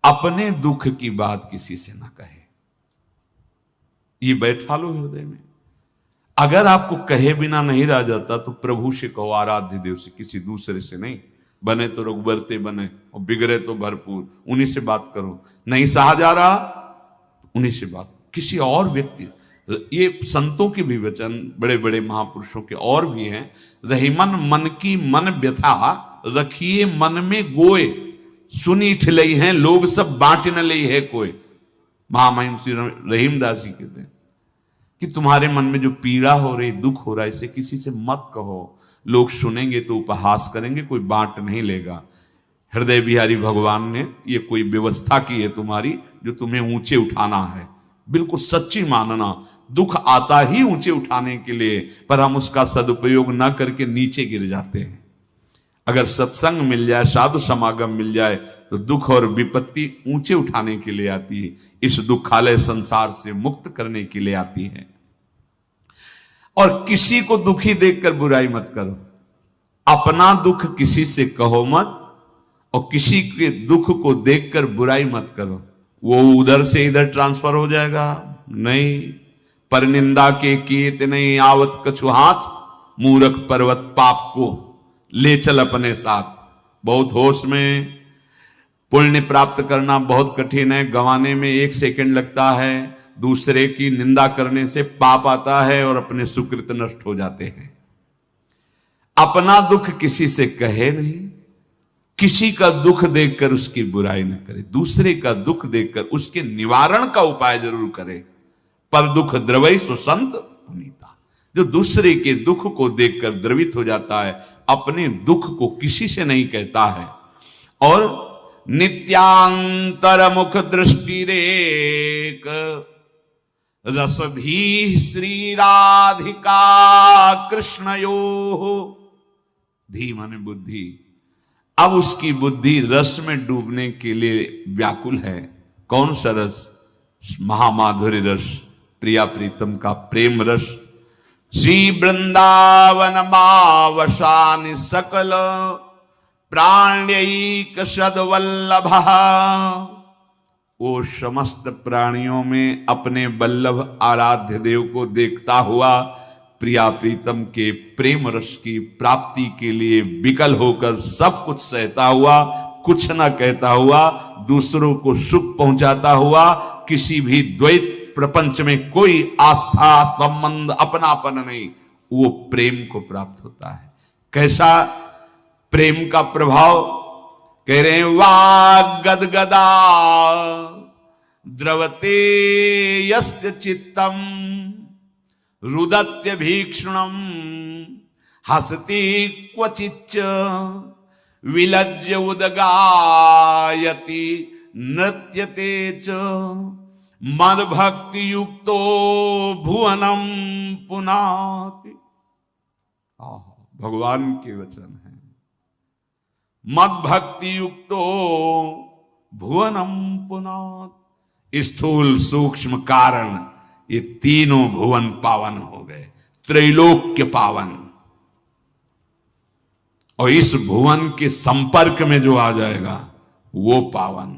अपने दुख की बात किसी से ना कहे। ये बैठा लो हृदय में। अगर आपको कहे बिना नहीं रह जाता तो प्रभु से कहो, आराध्य देव से, किसी दूसरे से नहीं। बने तो रघुबरते बने और बिगड़े तो भरपूर, उन्हीं से बात करो। नहीं सहा जा रहा, उन्हीं से बात। किसी और व्यक्ति, ये संतों के भी वचन, बड़े बड़े महापुरुषों के और भी हैं। रहीमन मन की मन व्यथा, रखिए मन में गोए, सुनी ठिलई हैं लोग सब, बांट न लई है कोई। महामहिम श्री रहीमदास जी कहते हैं कि तुम्हारे मन में जो पीड़ा हो रही, दुख हो रहा है, इसे किसी से मत कहो। लोग सुनेंगे तो उपहास करेंगे, कोई बांट नहीं लेगा। हृदय बिहारी भगवान ने ये कोई व्यवस्था की है तुम्हारी, जो तुम्हें ऊंचे उठाना है। बिल्कुल सच्ची मानना, दुख आता ही ऊंचे उठाने के लिए, पर हम उसका सदुपयोग ना करके नीचे गिर जाते हैं। अगर सत्संग मिल जाए, साधु समागम मिल जाए, तो दुख और विपत्ति ऊंचे उठाने के लिए आती है, इस दुखालय संसार से मुक्त करने के लिए आती है। और किसी को दुखी देखकर बुराई मत करो। अपना दुख किसी से कहो मत, और किसी के दुख को देखकर बुराई मत करो। वो उधर से इधर ट्रांसफर हो जाएगा, नहीं। पर निंदा के कीत नहीं आवत कछु हाथ, मूर्ख पर्वत पाप को ले चल अपने साथ। बहुत होश में। पुण्य प्राप्त करना बहुत कठिन है, गंवाने में 1 सेकंड लगता है। दूसरे की निंदा करने से पाप आता है और अपने सुकृत नष्ट हो जाते हैं। अपना दुख किसी से कहे नहीं, किसी का दुख देखकर उसकी बुराई न करे। दूसरे का दुख देखकर उसके निवारण का उपाय जरूर करे। पर दुख द्रवई सुसंत पुनीता, जो दूसरे के दुख को देखकर द्रवित हो जाता है, अपने दुख को किसी से नहीं कहता है। और नित्यांतर मुख दृष्टि रेक, रसधी श्री राधिका कृष्णयो। धी माने बुद्धि। अब उसकी बुद्धि रस में डूबने के लिए व्याकुल है। कौन सा रस? महामाधुर्य रस, प्रिया प्रीतम का प्रेम रस। श्री वृंदावन मावसानि सकल प्राण्यैक सद्वल्लभ। वो समस्त प्राणियों में अपने वल्लभ आराध्य देव को देखता हुआ, प्रिया प्रीतम के प्रेम रस की प्राप्ति के लिए विकल होकर सब कुछ सहता हुआ, कुछ न कहता हुआ, दूसरों को सुख पहुंचाता हुआ, किसी भी द्वैत प्रपंच में कोई आस्था संबंध अपनापन नहीं, वो प्रेम को प्राप्त होता है। कैसा प्रेम का प्रभाव? कह रहे हैं, वाग गदगदा द्रवते यस्य चित्तम, रुदत्य भीक्षणम हसति क्वचिच्च, विलज्य उदगायति नृत्यते च, मद भक्ति युक्तो भुवनम पुनाति। भगवान के वचन है। मद भक्ति युक्तो भुवनम पुनाति। स्थूल सूक्ष्म कारण, ये तीनों भुवन पावन हो गए, त्रैलोक्य पावन। और इस भुवन के संपर्क में जो आ जाएगा वो पावन।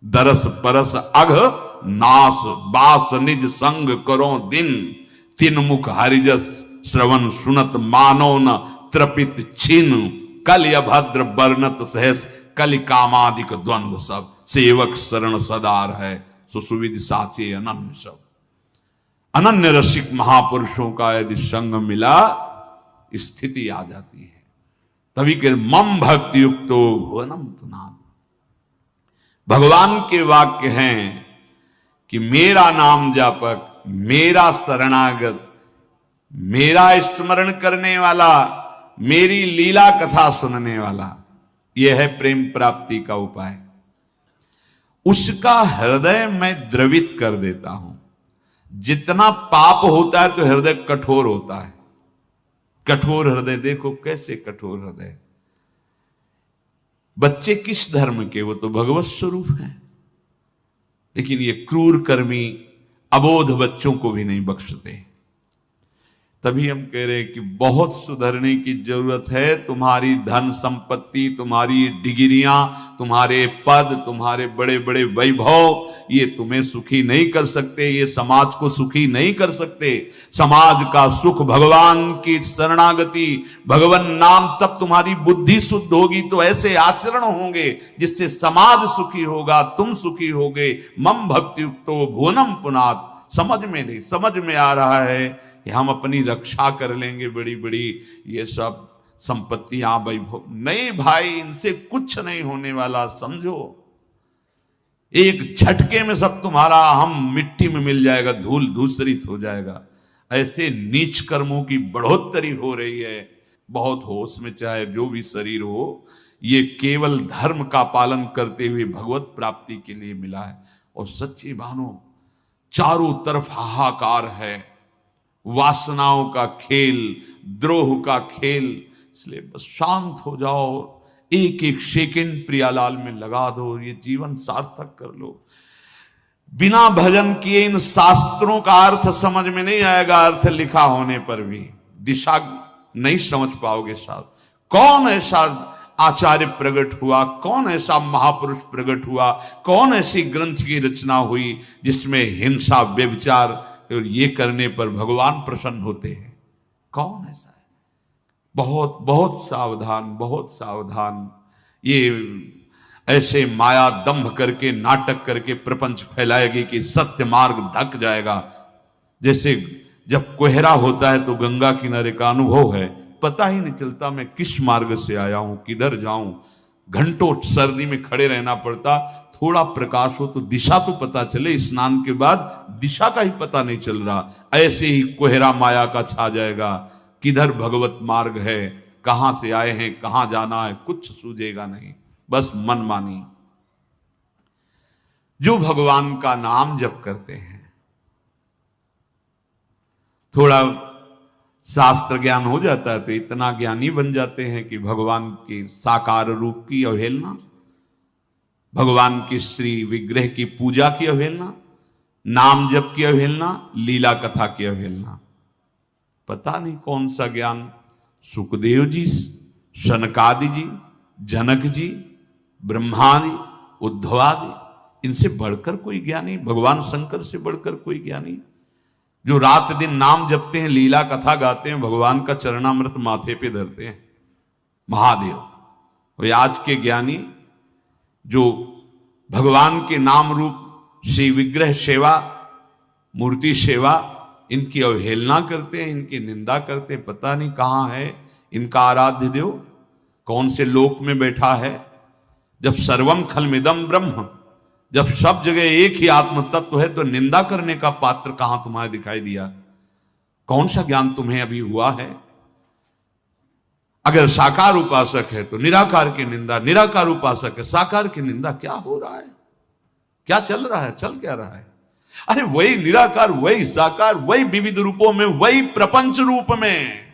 दरस परस अघ नास, बास निज संग करो दिन, तीन मुख हरिजस श्रवण सुनत मानो न त्रपित छिन, कल अभद्र बरनत सहस, कल कामादिक द्वंद्व सब, सेवक शरण सदार है, सुसुविध साचे अनन्य सब। अनन्य रसिक महापुरुषों का यदि संग मिला, स्थिति आ जाती है। तभी के मम भक्ति युक्तो भुवनम पुनाति। भगवान के वाक्य हैं कि मेरा नाम जापक, मेरा शरणागत, मेरा स्मरण करने वाला, मेरी लीला कथा सुनने वाला, यह है प्रेम प्राप्ति का उपाय। उसका हृदय मैं द्रवित कर देता हूं। जितना पाप होता है तो हृदय कठोर होता है। कठोर हृदय, देखो कैसे कठोर हृदय। बच्चे किस धर्म के? वो तो भगवत स्वरूप है। लेकिन ये क्रूर कर्मी अबोध बच्चों को भी नहीं बख्शते। तभी हम कह रहे हैं कि बहुत सुधरने की जरूरत है। तुम्हारी धन संपत्ति, तुम्हारी डिग्रियां, तुम्हारे पद, तुम्हारे बड़े बड़े वैभव, ये तुम्हें सुखी नहीं कर सकते, ये समाज को सुखी नहीं कर सकते। समाज का सुख भगवान की शरणागति, भगवान नाम, तब तुम्हारी बुद्धि शुद्ध होगी तो ऐसे आचरण होंगे जिससे समाज सुखी होगा, तुम सुखी होगे। मम भक्ति युक्तो भुवनम पुनात्। समझ में नहीं, समझ में आ रहा है कि हम अपनी रक्षा कर लेंगे, बड़ी बड़ी ये सब संपत्तियां, वैभव। नहीं भाई, इनसे कुछ नहीं होने वाला, समझो। एक झटके में सब तुम्हारा हम मिट्टी में मिल जाएगा, धूल धूसरित हो जाएगा। ऐसे नीच कर्मों की बढ़ोतरी हो रही है। बहुत होश में, चाहे जो भी शरीर हो, ये केवल धर्म का पालन करते हुए भगवत प्राप्ति के लिए मिला है। और सच्ची मानो चारों तरफ हाहाकार है, वासनाओं का खेल, द्रोह का खेल। इसलिए बस शांत हो जाओ, एक एक सेकंड प्रियालाल में लगा दो, ये जीवन सार्थक कर लो। बिना भजन किए इन शास्त्रों का अर्थ समझ में नहीं आएगा, अर्थ लिखा होने पर भी दिशा नहीं समझ पाओगे। साथ कौन ऐसा आचार्य प्रकट हुआ, कौन ऐसा महापुरुष प्रकट हुआ, कौन ऐसी ग्रंथ की रचना हुई जिसमें हिंसा, व्यभिचार और ये करने पर भगवान प्रसन्न होते हैं? कौन ऐसा है? बहुत बहुत सावधान, बहुत सावधान। ये ऐसे माया दंभ करके, नाटक करके प्रपंच फैलाएगी कि सत्य मार्ग ढक जाएगा। जैसे जब कोहरा होता है तो गंगा किनारे का अनुभव है, पता ही नहीं चलता मैं किस मार्ग से आया हूं, किधर जाऊं। घंटों सर्दी में खड़े रहना पड़ता, थोड़ा प्रकाश हो तो दिशा तो पता चले। स्नान के बाद दिशा का ही पता नहीं चल रहा। ऐसे ही कोहरा माया का छा जाएगा, किधर भगवत मार्ग है, कहां से आए हैं, कहां जाना है, कुछ सूझेगा नहीं, बस मनमानी। जो भगवान का नाम जप करते हैं, थोड़ा शास्त्र ज्ञान हो जाता है तो इतना ज्ञानी बन जाते हैं कि भगवान के साकार रूप की अवहेलना, भगवान की श्री विग्रह की पूजा की अवहेलना, नाम जप की अवहेलना, लीला कथा की अवहेलना। पता नहीं कौन सा ज्ञान सुखदेव जी, शनकादि जी, जनक जी, ब्रह्मादि, उद्धवादि, इनसे बढ़कर कोई ज्ञानी, भगवान शंकर से बढ़कर कोई ज्ञानी, जो रात दिन नाम जपते हैं, लीला कथा गाते हैं, भगवान का चरणामृत माथे पे धरते हैं, महादेव। वे आज के ज्ञानी जो भगवान के नाम रूप श्री विग्रह सेवा, मूर्ति सेवा, इनकी अवहेलना करते हैं, इनकी निंदा करते हैं। पता नहीं कहां है इनका आराध्य देव, कौन से लोक में बैठा है। जब सर्वम खलमिदम ब्रह्म, जब सब जगह एक ही आत्म तत्व है, तो निंदा करने का पात्र कहां तुम्हारे दिखाई दिया? कौन सा ज्ञान तुम्हें अभी हुआ है? अगर साकार उपासक है तो निराकार की निंदा, निराकार उपासक है साकार की निंदा। क्या हो रहा है? क्या चल रहा है? चल क्या रहा है? अरे वही निराकार, वही साकार, वही विविध रूपों में, वही प्रपंच रूप में।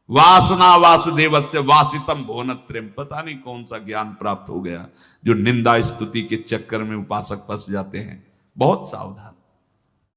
वासना वासुदेवस्य वासितम भुवनत्रयम्। पता नहीं कौन सा ज्ञान प्राप्त हो गया जो निंदा स्तुति के चक्कर में उपासक फंस जाते हैं। बहुत सावधान।